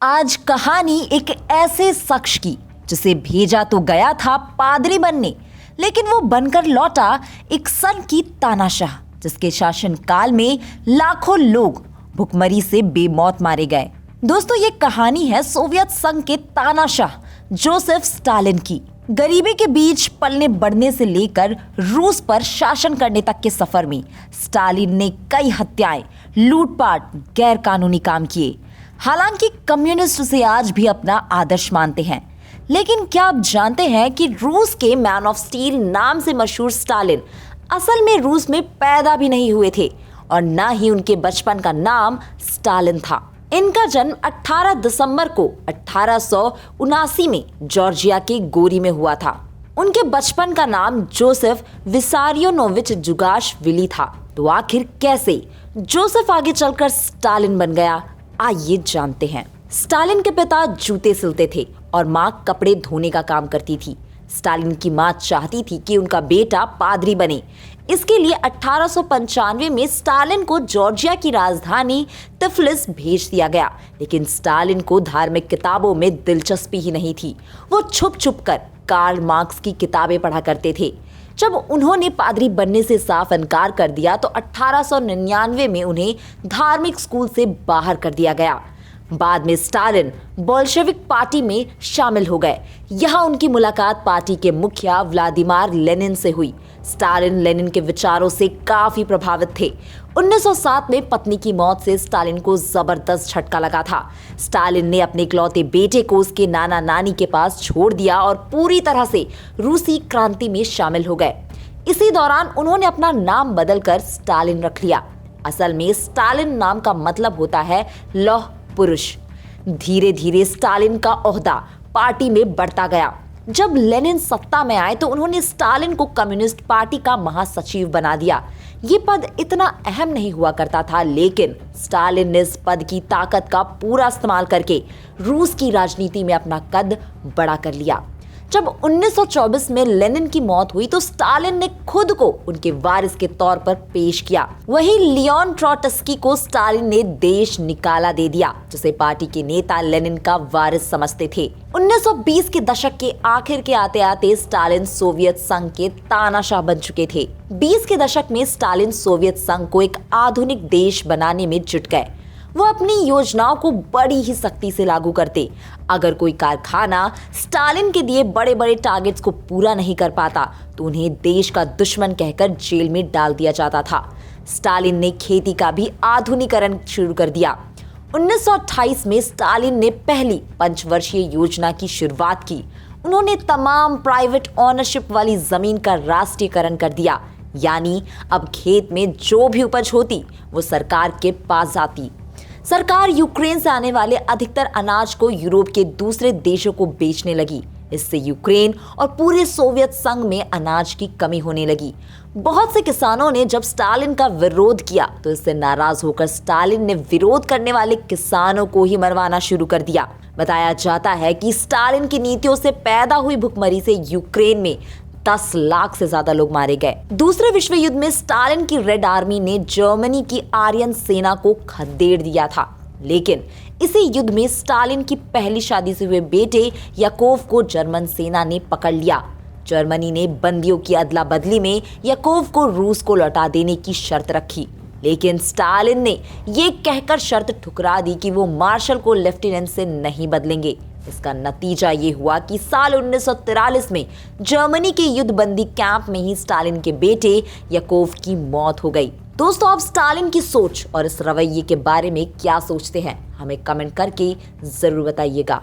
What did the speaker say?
आज कहानी एक ऐसे शख्स की जिसे भेजा तो गया था पादरी बनने, लेकिन वो बनकर लौटा एक सन की तानाशाह, जिसके शासनकाल में लाखों लोग भुखमरी से बेमौत मारे गए। दोस्तों, ये कहानी है सोवियत संघ के तानाशाह जोसेफ स्टालिन की। गरीबी के बीच पलने बढ़ने से लेकर रूस पर शासन करने तक के सफर में स्टालिन ने कई हत्याएं, लूटपाट, गैर कानूनी काम किए। हालांकि कम्युनिस्ट उसे आज भी अपना आदर्श मानते हैं, लेकिन क्या आप जानते हैं कि रूस के मैन ऑफ स्टील नाम से मशहूर स्टालिन असल में रूस में पैदा भी नहीं हुए थे और न ही उनके बचपन का नाम स्टालिन था। इनका जन्म 18 दिसंबर को 1879 में जॉर्जिया के गोरी में हुआ था। उनके बचपन का नाम जोसेफ विसारियोनोविच जुगाशविली था। तो आखिर कैसे जोसेफ आगे चलकर स्टालिन बन गया, आइए जानते हैं। स्टालिन के पिता जूते सिलते थे और माँ कपड़े धोने का काम करती थी। स्टालिन की माँ चाहती थी कि उनका बेटा पादरी बने। इसके लिए 1895 में स्टालिन को जॉर्जिया की राजधानी तिफलिस भेज दिया गया, लेकिन स्टालिन को धार्मिक किताबों में दिलचस्पी ही नहीं थी। वो छुप छुप कर कार्ल मार्क्स की किताबें पढ़ा करते थे। जब उन्होंने पादरी बनने से साफ इनकार कर दिया तो 1899 में उन्हें धार्मिक स्कूल से बाहर कर दिया गया। बाद में स्टालिन बोल्शेविक पार्टी में शामिल हो गए। यहाँ उनकी मुलाकात पार्टी के मुखिया व्लादिमीर लेनिन से हुई। स्टालिन लेनिन के विचारों से काफी प्रभावित थे। 1907 में पत्नी की मौत से स्टालिन को जबरदस्त झटका लगा था। स्टालिन ने अपने इकलौते बेटे को उसके नाना नानी के पास छोड़ दिया और पूरी तरह से रूसी क्रांति में शामिल हो गए। इसी दौरान उन्होंने अपना नाम बदलकर स्टालिन रख लिया। असल में स्टालिन नाम का मतलब होता है लौह पुरुष। धीरे धीरे स्टालिन का ओहदा पार्टी में बढ़ता गया। जब लेनिन सत्ता में आए तो उन्होंने स्टालिन को कम्युनिस्ट पार्टी का महासचिव बना दिया। ये पद इतना अहम नहीं हुआ करता था, लेकिन स्टालिन ने इस पद की ताकत का पूरा इस्तेमाल करके रूस की राजनीति में अपना कद बड़ा कर लिया। जब 1924 में लेनिन की मौत हुई तो स्टालिन ने खुद को उनके वारिस के तौर पर पेश किया। वहीं लियोन ट्रॉट्स्की को स्टालिन ने देश निकाला दे दिया, जिसे पार्टी के नेता लेनिन का वारिस समझते थे। 1920 के दशक के आखिर के आते आते स्टालिन सोवियत संघ के तानाशाह बन चुके थे। 20 के दशक में स्टालिन सोवियत संघ को एक आधुनिक देश बनाने में जुट गए। वो अपनी योजनाओं को बड़ी ही सख्ती से लागू करते। अगर कोई कारखाना स्टालिन के दिए बड़े बड़े टारगेट्स को पूरा नहीं कर पाता तो उन्हें देश का दुश्मन कहकर जेल में डाल दिया जाता था। स्टालिन ने खेती का भी आधुनिकीकरण शुरू कर दिया। 1928 में स्टालिन ने पहली पंचवर्षीय योजना की शुरुआत की। उन्होंने तमाम प्राइवेट ओनरशिप वाली जमीन का राष्ट्रीयकरण कर दिया, यानी अब खेत में जो भी उपज होती वो सरकार के पास जाती। सरकार यूक्रेन से आने वाले अधिकतर अनाज को यूरोप के दूसरे देशों को बेचने लगी। इससे यूक्रेन और पूरे सोवियत संघ में अनाज की कमी होने लगी। बहुत से किसानों ने जब स्टालिन का विरोध किया तो इससे नाराज होकर स्टालिन ने विरोध करने वाले किसानों को ही मरवाना शुरू कर दिया। बताया जाता है कि स्टालिन की नीतियों से पैदा हुई भुखमरी से यूक्रेन में 10 लाख से ज्यादा लोग मारे गए। दूसरे विश्व युद्ध में स्टालिन की रेड आर्मी ने जर्मनी की आर्यन सेना को खदेड़ दिया था, लेकिन इसी युद्ध में स्टालिन की पहली शादी से हुए बेटे याकोव को जर्मन सेना ने पकड़ लिया। जर्मनी ने बंदियों की अदला बदली में याकोव को रूस को लौटा देने की शर्त रखी, लेकिन स्टालिन ने ये कहकर शर्त ठुकरा दी कि वो मार्शल को लेफ्टिनेंट से नहीं बदलेंगे। इसका नतीजा ये हुआ कि साल 1943 में जर्मनी के युद्धबंदी कैंप में ही स्टालिन के बेटे याकोव की मौत हो गई। दोस्तों, आप स्टालिन की सोच और इस रवैये के बारे में क्या सोचते हैं, हमें कमेंट करके जरूर बताइएगा।